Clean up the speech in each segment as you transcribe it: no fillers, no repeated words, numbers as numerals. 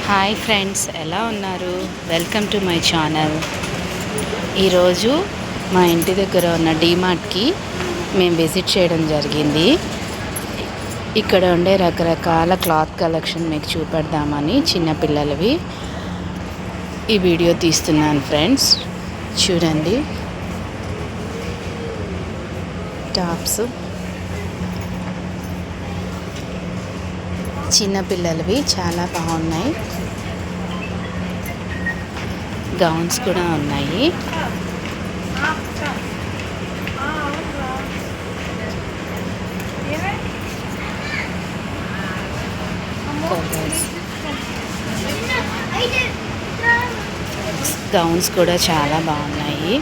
Hi friends, ఎలా ఉన్నారు? Welcome to my channel. ఈరోజు మా ఇంటి దగ్గర ఉన్న డీమార్ట్కి మేము విజిట్ చేయడం జరిగింది. ఇక్కడ ఉండే రకరకాల క్లాత్ కలెక్షన్ మీకు చూపెడదామని చిన్నపిల్లలవి ఈ వీడియో తీస్తున్నాను ఫ్రెండ్స్. చూడండి, టాప్స్ చిన్నపిల్లలవి చాలా బాగున్నాయి. గౌన్స్ కూడా ఉన్నాయి. గౌన్స్ కూడా చాలా బాగున్నాయి.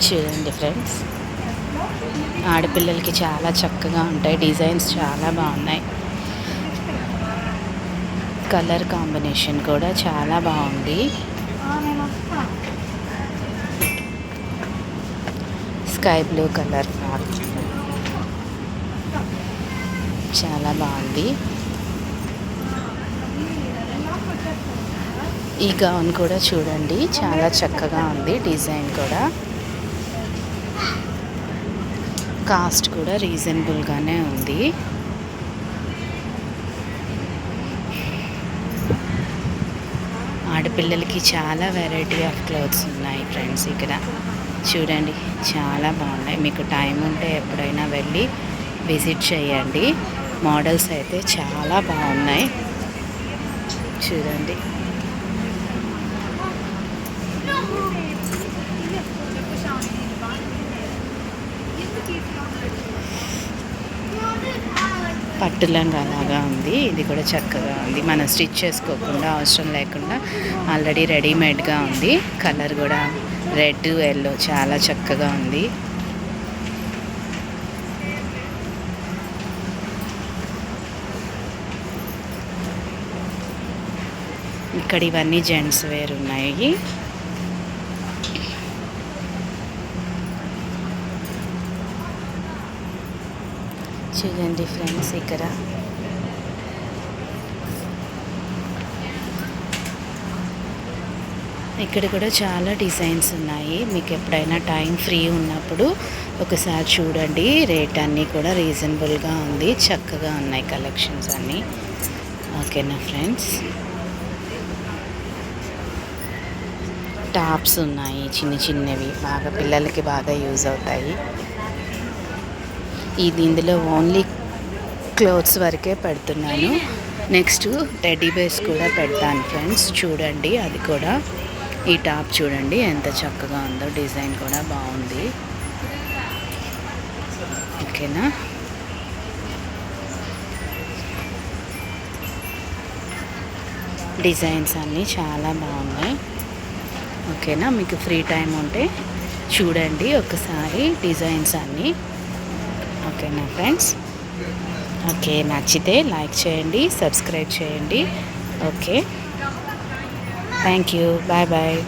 చూడండి ఫ్రెండ్స్, ఆడపిల్లలకి చాలా చక్కగా ఉంటాయి. డిజైన్స్ చాలా బాగున్నాయి. కలర్ కాంబినేషన్ కూడా చాలా బాగుంది. స్కై బ్లూ కలర్ ఫ్రాక్ చాలా బాగుంది. ఈ గౌన్ కూడా చూడండి, చాలా చక్కగా ఉంది. డిజైన్ కూడా, కాస్ట్ కూడా రీజనబుల్గానే ఉంది. ఆడపిల్లలకి చాలా వెరైటీ ఆఫ్ క్లోత్స్ ఉన్నాయి ఫ్రెండ్స్. ఇక్కడ చూడండి, చాలా బాగున్నాయి. మీకు టైం ఉంటే ఎప్పుడైనా వెళ్ళి విజిట్ చేయండి. మోడల్స్ అయితే చాలా బాగున్నాయి. చూడండి, పట్టులంగా అలాగా ఉంది. ఇది కూడా చక్కగా ఉంది. మనం స్టిచ్ చేసుకోకుండా అవసరం లేకుండా ఆల్రెడీ రెడీమేడ్గా ఉంది. కలర్ కూడా రెడ్, ఎల్లో చాలా చక్కగా ఉంది. ఇక్కడ ఇవన్నీ జెంట్స్ వేర్ ఉన్నాయి. చూడండి ఫ్రెండ్స్, ఇక్కడ కూడా చాలా డిజైన్స్ ఉన్నాయి. మీకు ఎప్పుడైనా టైం ఫ్రీ ఉన్నప్పుడు ఒకసారి చూడండి. రేట్ అన్నీ కూడా రీజనబుల్గా ఉంది. చక్కగా ఉన్నాయి కలెక్షన్స్ అన్నీ. ఓకేనా ఫ్రెండ్స్? టాప్స్ ఉన్నాయి, చిన్న చిన్నవి, బాగా పిల్లలకి బాగా యూజ్ అవుతాయి. ఇందులో ఓన్లీ క్లోత్స్ వరకే పెడుతున్నాను. నెక్స్ట్ టెడ్డీ బేర్స్ కూడా పెడతాను ఫ్రెండ్స్. చూడండి, అది కూడా. ఈ టాప్ చూడండి ఎంత చక్కగా ఉందో. డిజైన్ కూడా బాగుంది. ఓకేనా? డిజైన్స్ అన్నీ చాలా బాగున్నాయి. ఓకేనా? మీకు ఫ్రీ టైం ఉంటే చూడండి ఒకసారి డిజైన్స్ అన్నీ. ఓకేనా ఫ్రెండ్స్? ఓకే, నచ్చితే లైక్ చేయండి, సబ్స్క్రైబ్ చేయండి. Okay, thank you. Bye bye.